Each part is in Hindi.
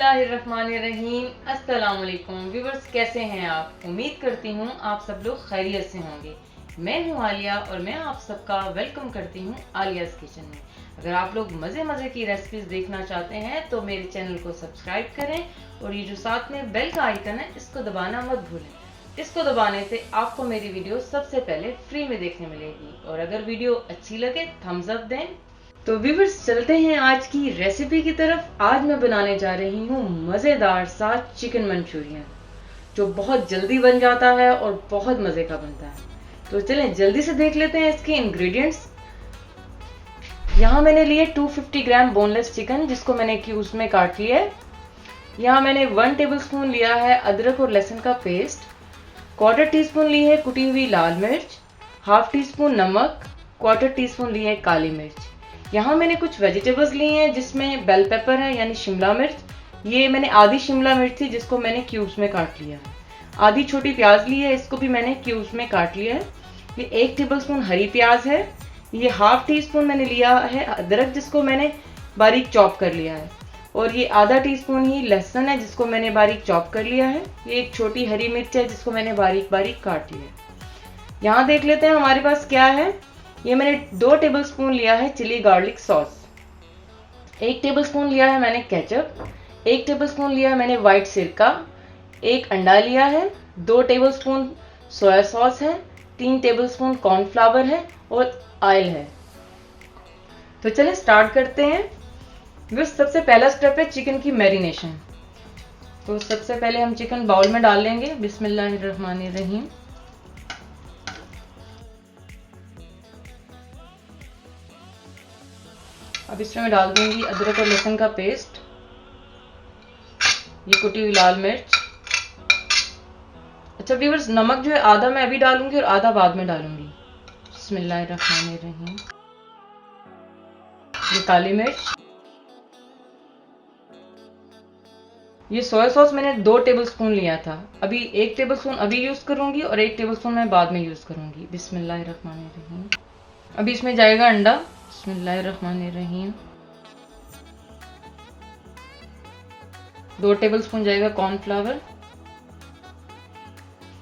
बिस्मिल्लाहिर्रहमानिर्रहीम। अस्सलाम वालेकुम व्यूवर्स, कैसे हैं आप? उम्मीद करती हूँ आप सब लोग खैरियत से होंगे। मैं हूँ आलिया और मैं आप सबका वेलकम करती हूँ आलियाज़ किचन में। अगर आप लोग मज़े मज़े की रेसिपीज देखना चाहते हैं तो मेरे चैनल को सब्सक्राइब करें और ये जो साथ में बेल का आइकन है इसको दबाना मत भूलें। इसको दबाने से आपको मेरी वीडियो सबसे पहले फ्री में देखने मिलेगी और अगर वीडियो अच्छी लगे थम्स अप दें। तो व्यूवर्स, चलते हैं आज की रेसिपी की तरफ। आज मैं बनाने जा रही हूँ मज़ेदार सा चिकन मंचूरियन, जो बहुत जल्दी बन जाता है और बहुत मज़े का बनता है। तो चलें जल्दी से देख लेते हैं इसके इंग्रेडिएंट्स। यहाँ मैंने लिए 250 ग्राम बोनलेस चिकन, जिसको मैंने क्यूब्स में काट लिया है। यहाँ मैंने 1 टेबलस्पून लिया है अदरक और लहसुन का पेस्ट, 1/4 टीस्पून ली है कुटी हुई लाल मिर्च, 1/2 टीस्पून नमक, 1/4 टीस्पून ली है काली मिर्च। यहाँ मैंने कुछ वेजिटेबल्स ली हैं जिसमें बेल पेपर है यानी शिमला मिर्च। ये मैंने आधी शिमला मिर्च थी जिसको मैंने क्यूब्स में काट लिया है। आधी छोटी प्याज ली है, इसको भी मैंने क्यूब्स में काट लिया है। ये 1 टेबलस्पून हरी प्याज है। ये 1/2 टीस्पून मैंने लिया है अदरक, जिसको मैंने बारीक चॉप कर लिया है। और ये आधा टीस्पून ही लहसुन है जिसको मैंने बारीक चॉप कर लिया है। ये एक छोटी हरी मिर्च है जिसको मैंने बारीक बारीक काट लिया है। यहाँ देख लेते हैं हमारे पास क्या है। ये मैंने 2 टेबलस्पून लिया है चिली गार्लिक सॉस, 1 टेबलस्पून लिया है मैंने केचप, 1 टेबलस्पून लिया है मैंने व्हाइट सिरका, 1 अंडा लिया है, 2 टेबलस्पून सोया सॉस है, 3 टेबलस्पून कॉर्नफ्लावर है और ऑयल है। तो चलिए स्टार्ट करते हैं। बस सबसे पहला स्टेप है चिकन की मैरिनेशन। तो सबसे पहले हम चिकन बाउल में डाल लेंगे। बिस्मिल्लाहिर्रहमानिर्रहीम। अब इसमें मैं डाल दूंगी अदरक और लहसुन का पेस्ट, ये कुटी हुई लाल मिर्च। अच्छा व्यूअर्स, नमक जो है आधा मैं अभी डालूंगी और आधा बाद में डालूंगी। बिस्मिल्लाहिर्रहमानिर्रहीम। ये काली मिर्च। ये सोया सॉस मैंने 2 टेबलस्पून लिया था, अभी 1 टेबलस्पून अभी यूज करूंगी और 1 टेबलस्पून मैं बाद में यूज करूंगी। बिस्मिल्लाहिर्रहमानिर्रहीम। अभी इसमें जाएगा अंडा। बिस्मिल्लाहिर्रहमानिर्रहीम। 2 टेबलस्पून जाएगा कॉर्नफ्लावर।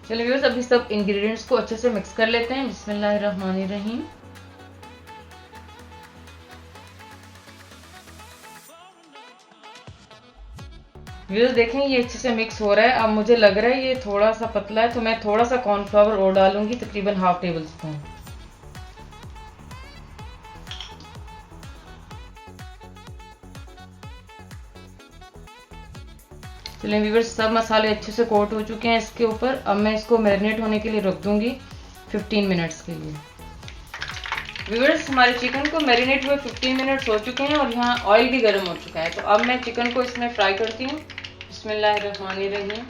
चलिए व्यूअर्स, अभी सब इंग्रेडिएंट्स को अच्छे से मिक्स कर लेते हैं। बिस्मिल्लाहिर्रहमानिर्रहीम। व्यूअर्स देखें, ये अच्छे से मिक्स हो रहा है। अब मुझे लग रहा है ये थोड़ा सा पतला है, तो मैं थोड़ा सा कॉर्नफ्लावर और डालूंगी, तकरीबन 1/2 टेबलस्पून। चलिए व्यूअर्स, सब मसाले अच्छे से कोट हो चुके हैं इसके ऊपर। अब मैं इसको मैरिनेट होने के लिए रख दूंगी 15 मिनट्स के लिए। व्यूअर्स, हमारे चिकन को मैरिनेट हुए 15 मिनट्स हो चुके हैं और यहाँ ऑयल भी गर्म हो चुका है। तो अब मैं चिकन को इसमें फ्राई करती हूँ। बिस्मिल्लाहिर्रहमानिर्रहीम।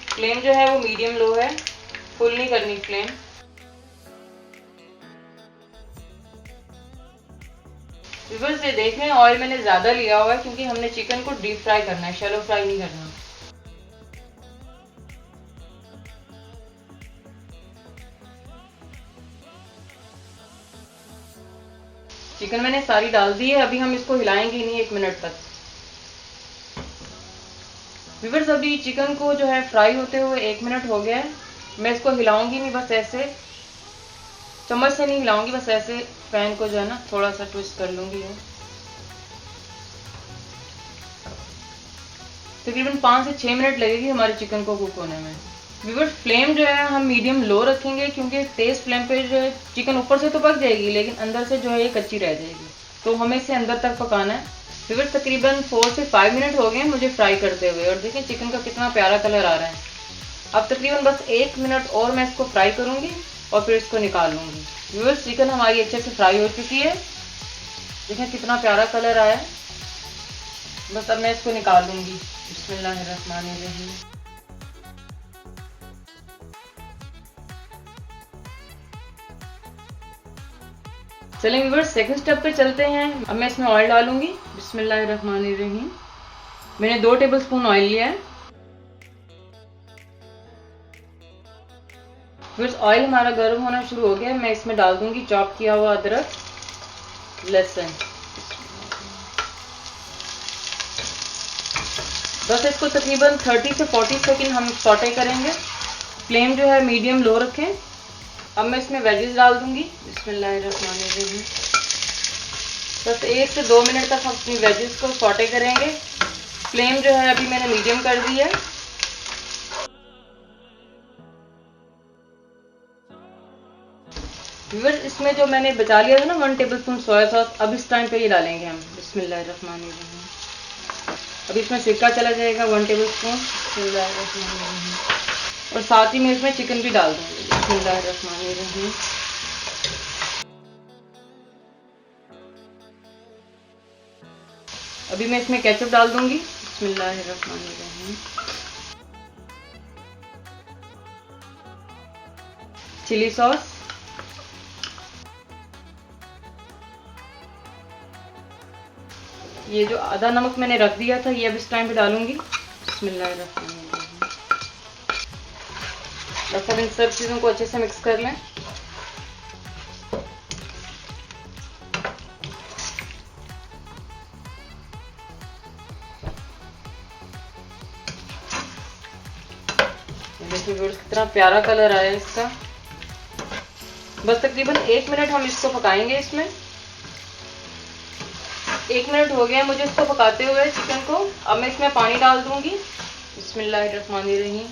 फ्लेम जो है वो मीडियम लो है, फुल नहीं करनी फ्लेम। व्यूअर्स, ये देख रहे हैं ऑयल मैंने ज्यादा लिया हुआ है क्योंकि हमने चिकन को डीप फ्राई करना है, शैलो फ्राई नहीं करना। चिकन मैंने सारी डाल दी है, अभी हम इसको हिलाएंगे नहीं 1 मिनट तक। व्यूअर्स, अभी चिकन को जो है फ्राई होते हुए 1 मिनट हो गया है। मैं इसको हिलाऊंगी नहीं, बस ऐसे चम्मच से नहीं हिलाऊंगी, बस ऐसे पैन को जो है ना थोड़ा सा ट्विस्ट कर लूंगी। तकरीबन 5 से 6 मिनट लगेगी हमारे चिकन को कुक होने में। व्यूअर्स, फ्लेम जो है हम मीडियम लो रखेंगे क्योंकि तेज फ्लेम पे जो है चिकन ऊपर से तो पक जाएगी लेकिन अंदर से जो है ये कच्ची रह जाएगी, तो हमें इसे अंदर तक पकाना है। व्यूअर्स, तकरीबन 4 से 5 मिनट हो गए मुझे फ्राई करते हुए और देखिए चिकन का कितना प्यारा कलर आ रहा है। अब तकरीबन बस 1 मिनट और मैं इसको फ्राई करूंगी और फिर इसको निकाल लूंगी। व्यूअर्स, चिकन हमारी अच्छे से फ्राई हो चुकी है, देखिए कितना प्यारा कलर आया है। बस अब मैं इसको निकाल लूंगी। बिस्मिल्लाहिर्रहमानिर्रहीम। चलें व्यूअर्स, सेकंड स्टेप पे चलते हैं। अब मैं इसमें ऑयल डालूंगी। बिस्मिल्लाहिर्रहमानिर्रहीम। मैंने 2 टेबलस्पून ऑयल लिया है। फिर ऑयल हमारा गर्म होना शुरू हो गया है, मैं इसमें डाल दूंगी चॉप किया हुआ अदरक। लहसुन। बस इसको तकरीबन 30 से 40 सेकंड हम सौटे करेंगे। फ्लेम जो है मीडियम लो रखें। अब मैं इसमें वेजेस डाल दूंगी। बिस्मिल्लाहिर्रहमानिर्रहीम। बस 1 से 2 मिनट तक हम अपनी वेजेस को सौटे करेंगे। फ्लेम जो है अभी मैंने मीडियम कर दी है। व्यूअर्स, इसमें जो मैंने बचा लिया था ना 1 टेबलस्पून सोया सॉस, अब इस टाइम पे ये डालेंगे हम। बिस्मिल्लाहिर्रहमानिर्रहीम। अब इसमें सिरका चला जाएगा 1 टेबलस्पून। बिस्मिल्लाहिर्रहमानिर्रहीम। और साथ ही मैं इसमें चिकन भी डाल दूंगी। बिस्मिल्लाहिर्रहमानिर्रहीम। अभी मैं इसमें केचप डाल दूंगी। बिस्मिल्लाहिर्रहमानिर्रहीम। चिली सॉस, ये जो आधा नमक मैंने रख दिया था ये अब इस टाइम पे डालूंगी। बिस्मिल्लाहिर्रहमानिर्रहीम। बस अब इन सब चीज़ों को अच्छे से मिक्स कर लें। देखिए व्यूअर्स, कितना प्यारा कलर आया है इसका। बस तकरीबन 1 मिनट हम इसको पकाएंगे। इसमें 1 मिनट हो गया मुझे इसको पकाते हुए चिकन को। अब मैं इसमें पानी डाल दूंगी। बिस्मिल्लाहिर्रहमानिर्रहीम।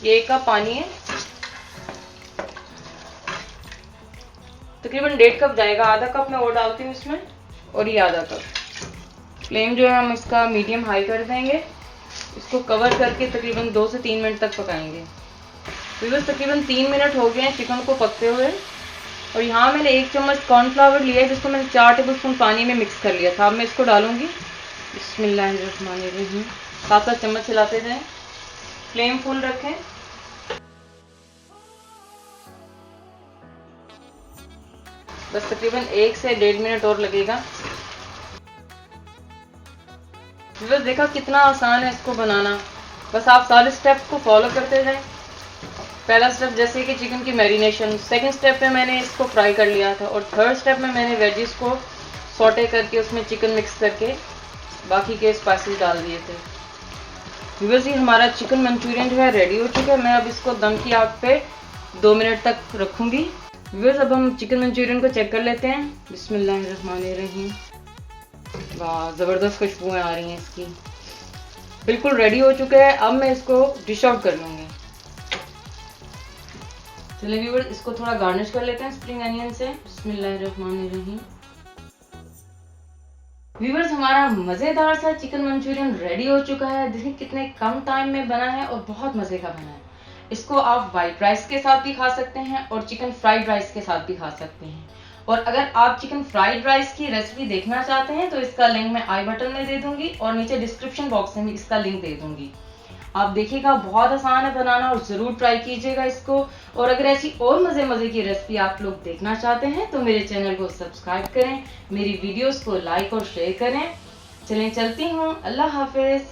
ये 1 कप पानी है, तकरीबन 1.5 कप जाएगा। आधा कप मैं और डालती हूँ इसमें, और ये आधा कप। फ्लेम जो है हम इसका मीडियम हाई कर देंगे। इसको कवर करके तकरीबन 2 से 3 मिनट तक पकाएंगे। तो बस तकरीबन 3 मिनट हो गए हैं चिकन को पकते हुए। और यहाँ मैंने 1 चम्मच कॉर्नफ्लावर लिया है, जिसको मैंने 4 टेबलस्पून पानी में मिक्स कर लिया था। अब मैं इसको डालूंगी। बिस्मिल्लाहिर्रहमानिर्रहीम। साथ साथ चम्मच हिलाते जाएं। फ्लेम फुल रखें। बस तकरीबन 1 से 1.5 मिनट और लगेगा। बस देखा कितना आसान है इसको बनाना। बस आप सारे स्टेप्स को फॉलो करते जाएं। पहला स्टेप जैसे कि चिकन की मैरिनेशन, सेकंड स्टेप में मैंने इसको फ्राई कर लिया था, और थर्ड स्टेप में मैंने वेजिस को सौटे करके उसमें चिकन मिक्स करके बाकी के स्पाइसेस डाल दिए थे। व्यूअर्स, ये हमारा चिकन मंचूरियन जो है रेडी हो चुका है। मैं अब इसको दम की आग पे 2 मिनट तक रखूंगी। व्यूअर्स, अब हम चिकन मंचूरियन को चेक कर लेते हैं। बिस्मिल्लाहिर्रहमानिर्रहीम। वाह, ज़बरदस्त खुशबुएं आ रही हैं इसकी। बिल्कुल रेडी हो चुका है। अब मैं इसको डिश आउट कर लूँगी। चलिए व्यूअर्स, इसको थोड़ा गार्निश कर लेते हैं स्प्रिंग अनियन से। बिस्मिल्लाहिर्रहमानिर्रहीम। व्यूअर्स, हमारा मज़ेदार सा चिकन मंचूरियन रेडी हो चुका है। देखिए कितने कम टाइम में बना है और बहुत मज़े का बना है। इसको आप वाइट राइस के साथ भी खा सकते हैं और चिकन फ्राइड राइस के साथ भी खा सकते हैं। और अगर आप चिकन फ्राइड राइस की रेसिपी देखना चाहते हैं तो इसका लिंक मैं आई बटन में दे दूंगी, और नीचे डिस्क्रिप्शन बॉक्स में भी इसका लिंक दे दूंगी। आप देखिएगा, बहुत आसान है बनाना, और ज़रूर ट्राई कीजिएगा इसको। और अगर ऐसी और मज़े की रेसिपी आप लोग देखना चाहते हैं तो मेरे चैनल को सब्सक्राइब करें, मेरी वीडियोस को लाइक और शेयर करें। चलें, चलती हूँ। अल्लाह हाफिज़।